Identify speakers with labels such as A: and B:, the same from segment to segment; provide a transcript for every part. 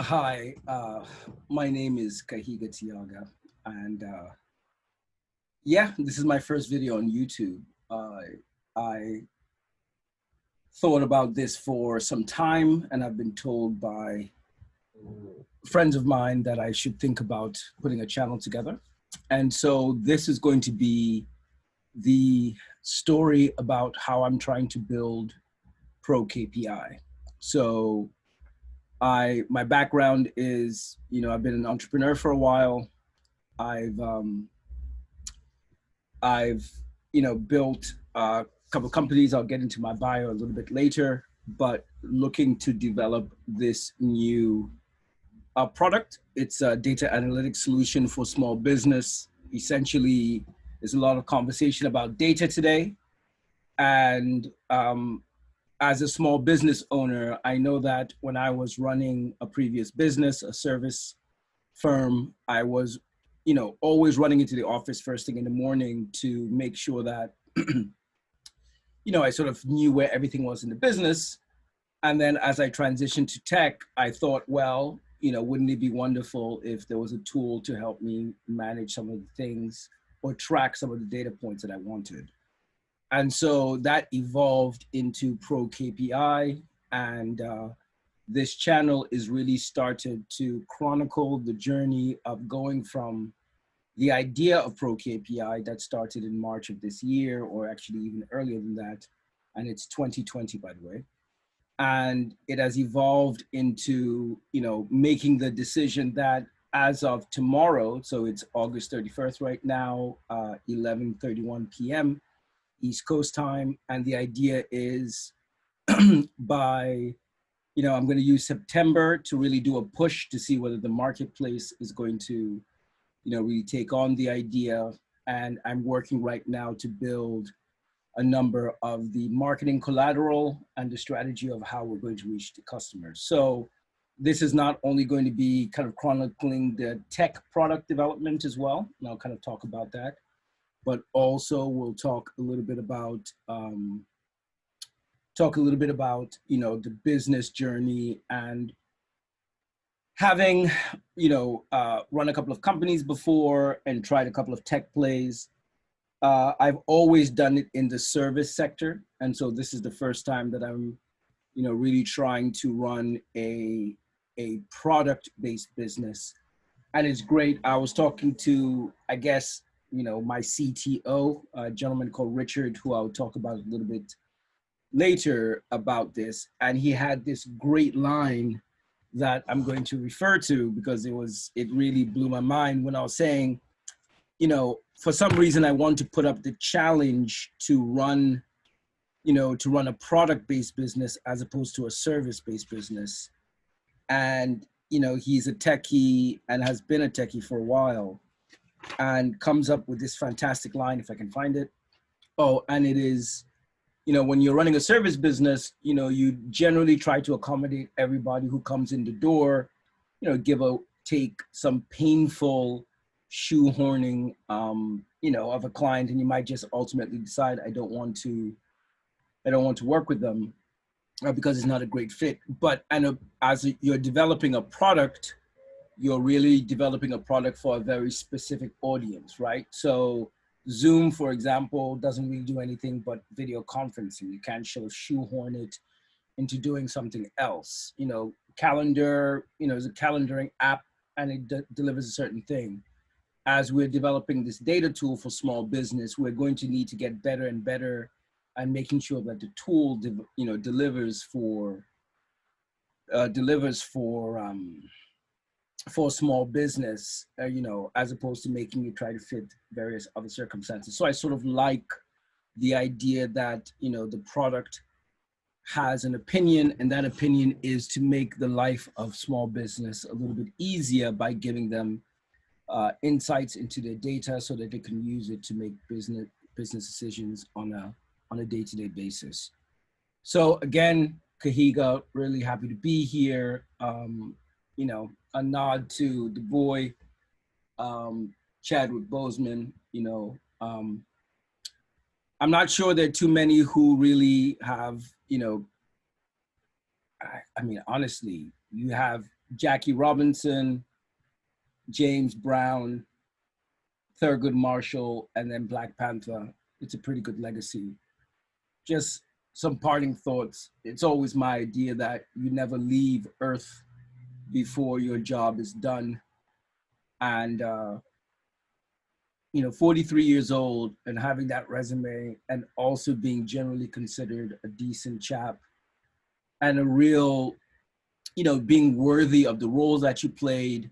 A: Hi, my name is Kahiga Tiaga, and yeah, this is my first video on YouTube. I thought about this for some time, and I've been told by friends of mine that I should think about putting a channel together. And so this is going to be the story about how I'm trying to build Pro KPI. So my background is, I've been an entrepreneur for a while. I've I've built a couple of companies. I'll get into my bio a little bit later, but looking to develop this new product. It's a data analytics solution for small business. Essentially, there's a lot of conversation about data today, and as a small business owner, I know that when I was running a previous business, a service firm, I was, always running into the office first thing in the morning to make sure that, I sort of knew where everything was in the business. And then as I transitioned to tech, I thought, well, wouldn't it be wonderful if there was a tool to help me manage some of the things or track some of the data points that I wanted? And so that evolved into Pro KPI, and this channel is really started to chronicle the journey of going from the idea of Pro KPI that started in March of this year, or actually even earlier than that, and it's 2020, by the way. And it has evolved into, making the decision that as of tomorrow, so it's August 31st right now, 11:31 p.m. East Coast time, and the idea is by I'm going to use September to really do a push to see whether the marketplace is going to, really take on the idea. And I'm working right now to build a number of the marketing collateral and the strategy of how we're going to reach the customers. So this is not only going to be kind of chronicling the tech product development as well, and I'll kind of talk about that, but also we'll talk a little bit about the business journey and having run a couple of companies before and tried a couple of tech plays. I've always done it in the service sector, and so this is the first time that I'm really trying to run a product-based business. And it's great. I was talking to, I guess, my CTO, a gentleman called Richard, who I'll talk about a little bit later about this, and he had this great line that I'm going to refer to because it really blew my mind when I was saying, for some reason I want to put up the challenge to run a product-based business as opposed to a service-based business. And he's a techie and has been a techie for a while, and comes up with this fantastic line, if I can find it. Oh, and it is, when you're running a service business, you generally try to accommodate everybody who comes in the door, take some painful shoehorning, of a client, and you might just ultimately decide, I don't want to work with them because it's not a great fit. But you're developing a product, you're really developing a product for a very specific audience, right? So Zoom, for example, doesn't really do anything but video conferencing. You can't sort of shoehorn it into doing something else. Calendar, is a calendaring app, and it delivers a certain thing. As we're developing this data tool for small business, we're going to need to get better and better and making sure that the tool, delivers for small business, as opposed to making you try to fit various other circumstances. So I sort of like the idea that, the product has an opinion, and that opinion is to make the life of small business a little bit easier by giving them insights into their data so that they can use it to make business decisions on a day-to-day basis. So again, Kahiga, really happy to be here. A nod to the boy, Chadwick Boseman. I'm not sure there are too many who really have, I mean, honestly, you have Jackie Robinson, James Brown, Thurgood Marshall, and then Black Panther. It's a pretty good legacy. Just some parting thoughts. It's always my idea that you never leave Earth before your job is done. And 43 years old and having that resume and also being generally considered a decent chap and a real, being worthy of the roles that you played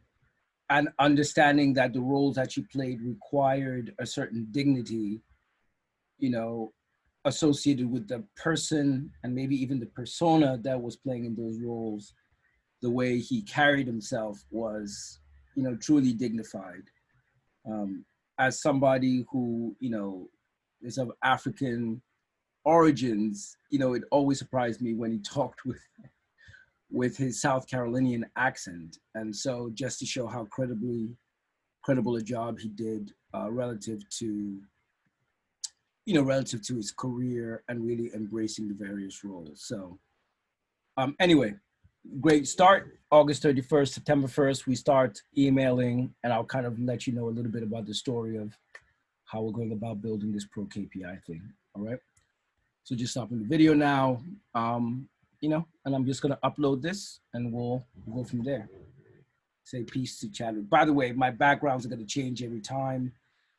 A: and understanding that the roles that you played required a certain dignity, you know, associated with the person and maybe even the persona that was playing in those roles. The way he carried himself was, truly dignified. Um, as somebody who, is of African origins, it always surprised me when he talked with his South Carolinian accent. And so just to show how credible a job he did relative to his career and really embracing the various roles. So anyway, great start. August 31st, September 1st, we start emailing, and I'll kind of let you know a little bit about the story of how we're going about building this pro KPI thing. All right. So just stopping the video now, and I'm just going to upload this and we'll go from there. Say peace to Chadwick. By the way, my backgrounds are going to change every time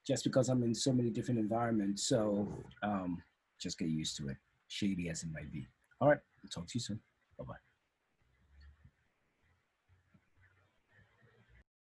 A: just because I'm in so many different environments. So just get used to it, shady as it might be. All right. I'll talk to you soon. Bye-bye.